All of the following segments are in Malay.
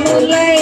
Mulai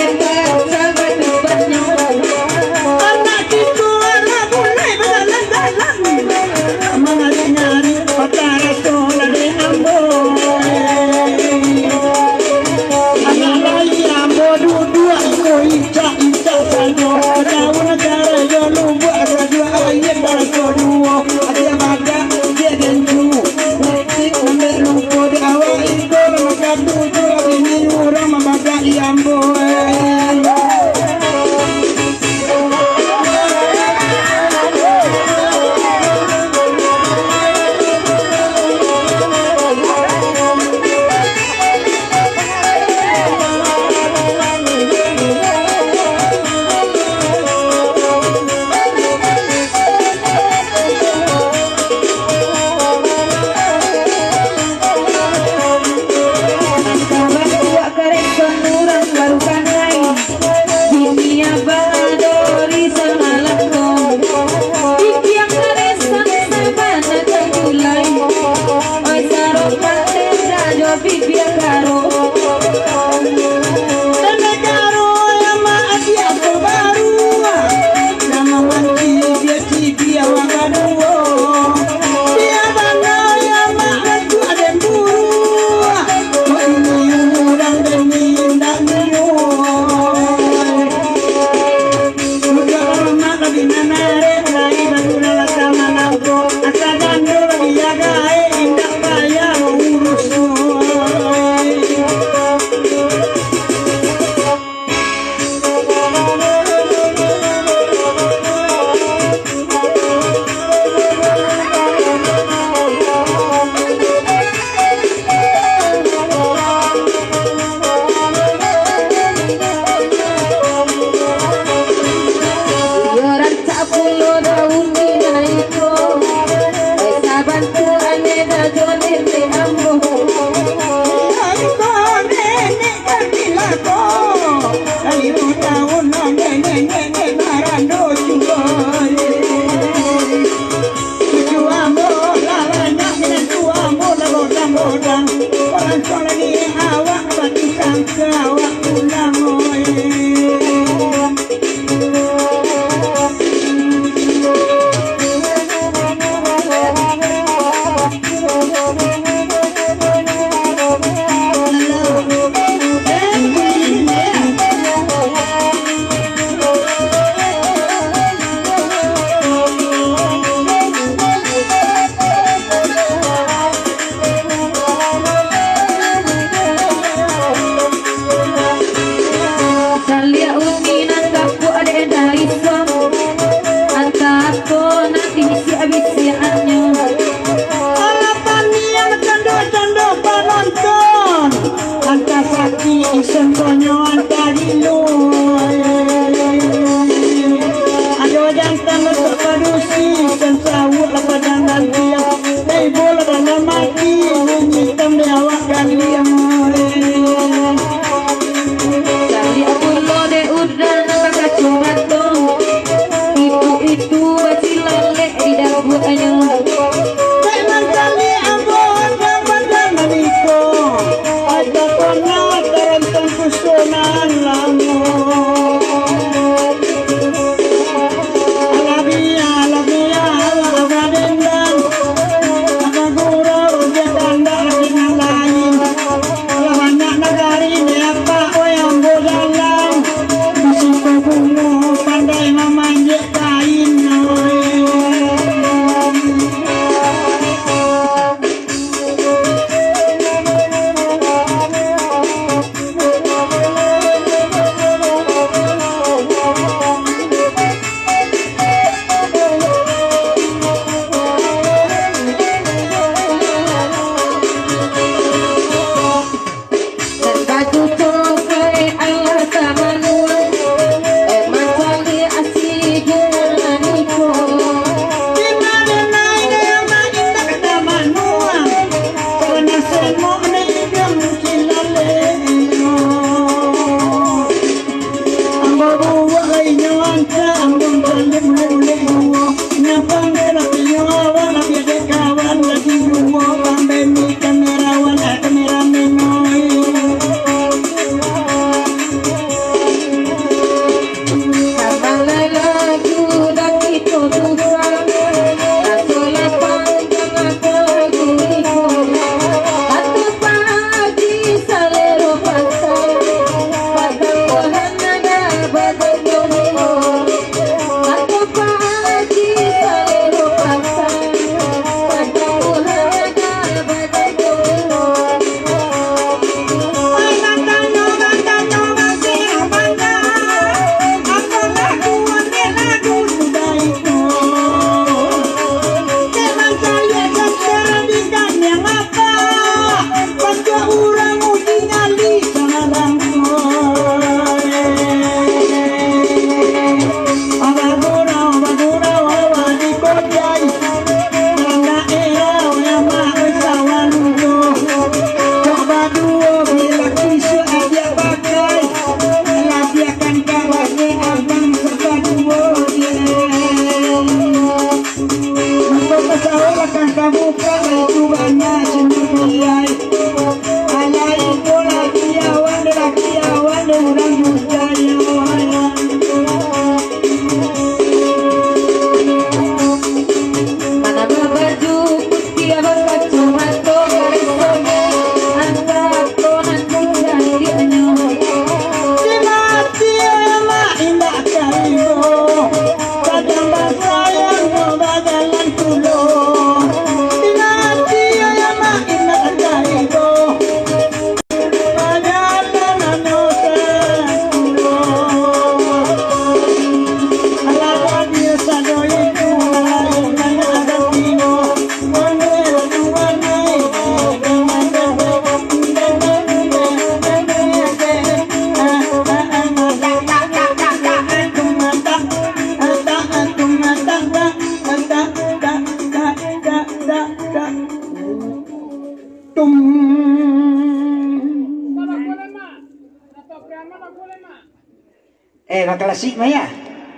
Makalasik Maya.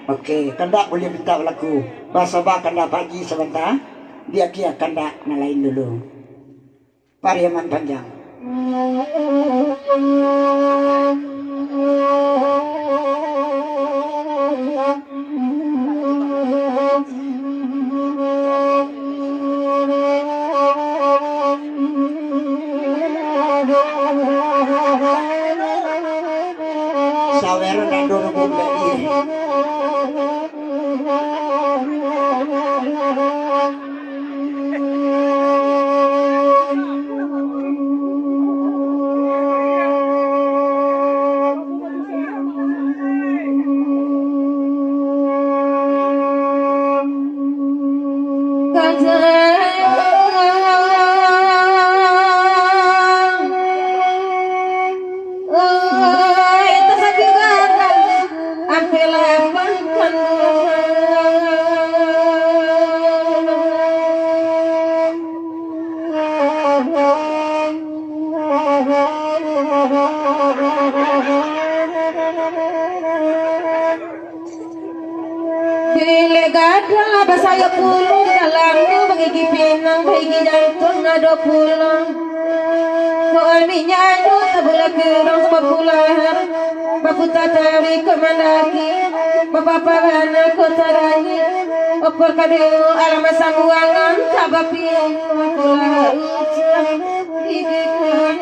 Oke, kanda boleh minta lagu bahasa bah kanda pagi sebentar. Dia kia kanda nalain dulu. Pariaman panjang. Saweran dan dono bomba ini. Saya pulang dalamnya bagi pinang bagi jantung ada pulang Kualminya ada sebelah kerang sebelah Bapu tatari kemandaki Bapak pagana kotarani Opor kadeu alam sangguangan Kabapi Kulah ucap Hidikkan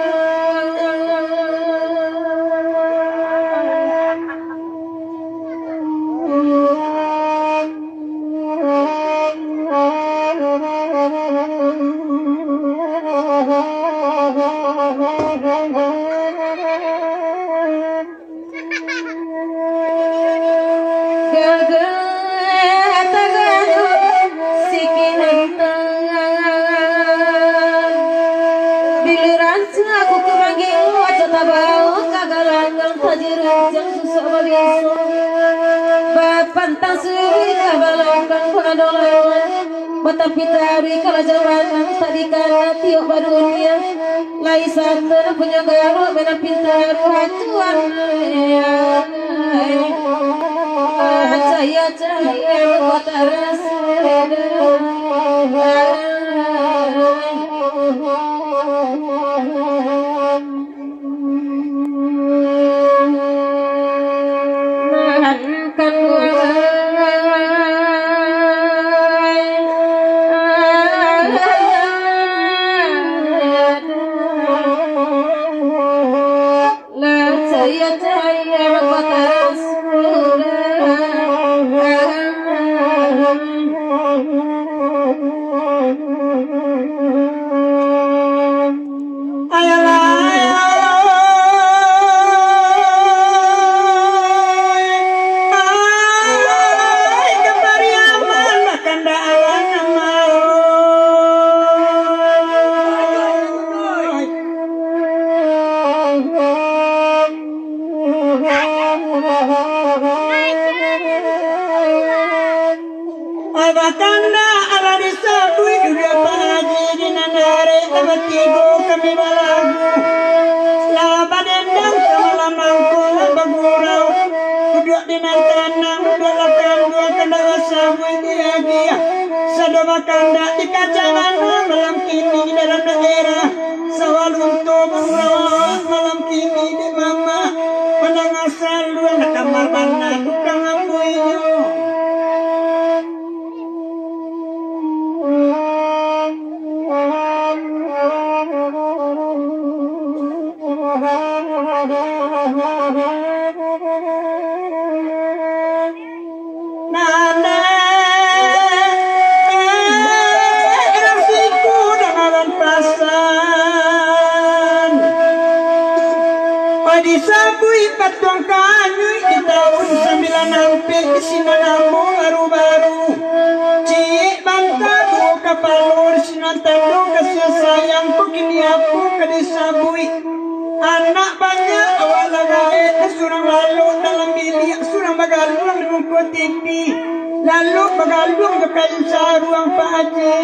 Pantang suri kabalangkan padalangan Mata pitari kalajawanan tadikan tiok badunia Laisan punya garo mena pintaru hacuan Cahaya kota rasa Bakanda ala disabui dunia pagi di nanare abatigo kami balagu laba dendang semalam mangku bagurau duduk di nantanang duduk lakan dua kanda sabui dia sado bakanda di kacangan malam kini di dalam daerah sawal untuk bagurau malam kini di mama pandang asal dua kamar mana tukang ampuinya disabui patuang kanyu di tahun 96 sinanamu baru-baru cik bangka buka palur sinantando kasih sayang kini aku kedisabui anak banyak awal lagai surang lalu dalam bilik surang bagalung di rumput TV lalu bagalung ke kayu saruang Pak Haji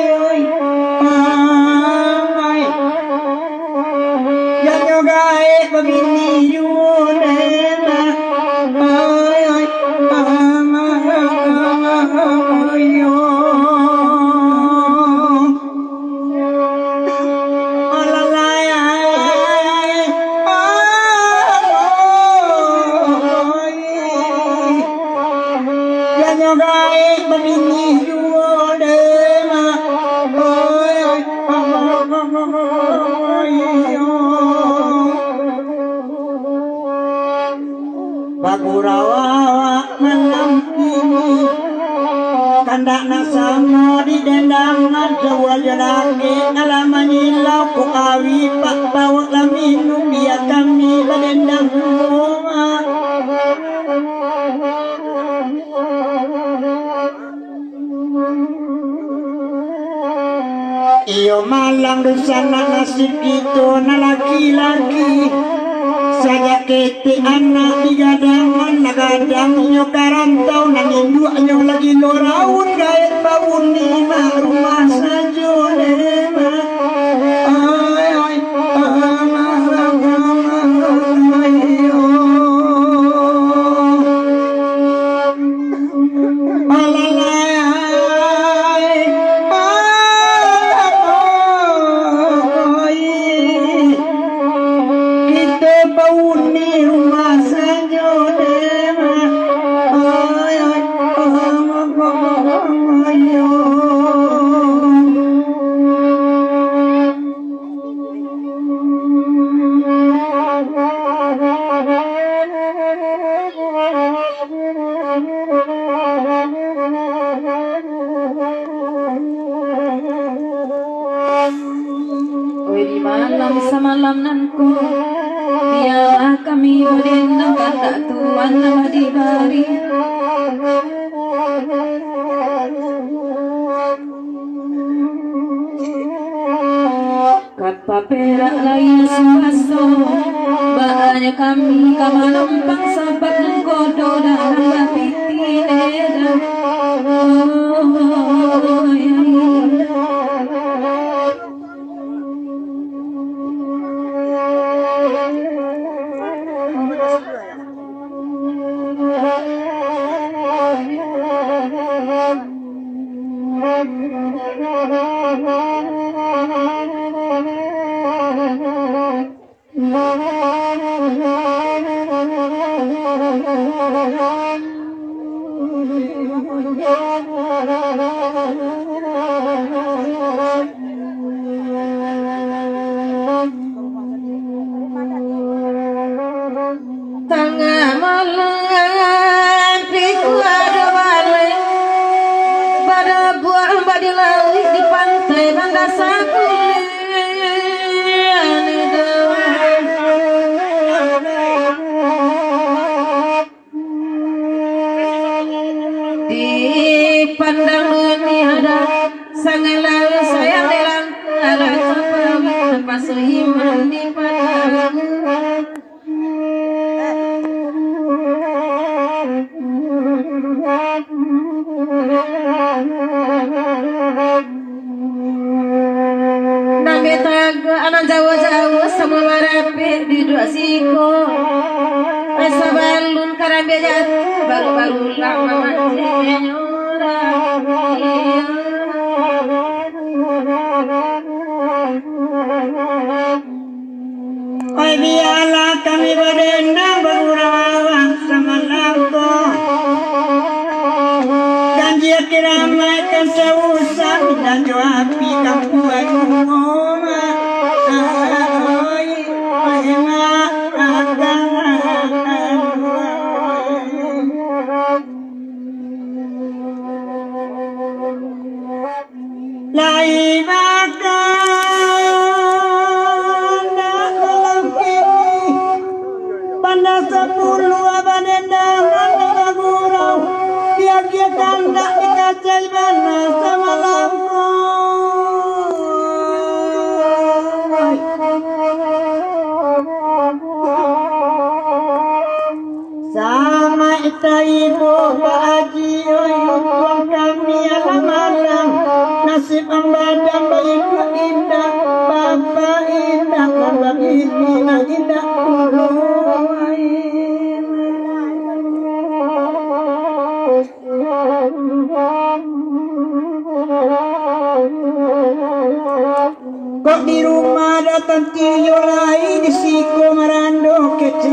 yang nyogai begini yune Bagurawa malam ini kandakna sama di dendang jawa jalake alamanyilau ku awi pak bawa laminum biar kami badendang rumah iyo malang dosana nasib itu na laki-laki saja kete anak digadangan nagadang nyo karantau nangindu nyo lagi loraun gait bawun di rumah sajo lema ay ay semalam nanku biarlah kami berdendang kata Tuhan nama dibari kapa perak lain suaso baanya kami kamalumpang sahabat menggodo dalam bapiti leda tengah malam piku ada balik pada buah badi laut di pantai Banda Sakuli di pandang dunia ada sangat lalu sayang delang ada tanpa sehiman di pandang anak Jawa-Jawa sama marape di dua siko asa balun karambe jat baru-baru lama manjenyora oi biarlah kami berdendang berurawang sama lampu janji kiramaikan seusah dan api kapuan lai makan dalam kini Banda 10 abadendang anda gurau dia kanda dikacai mana sama lampu sama ita ibu Pak Haji uyuh kami alamalang nasib ambadang baikku indah Bapak indah Bapak indah indah kok di rumah datang tiyo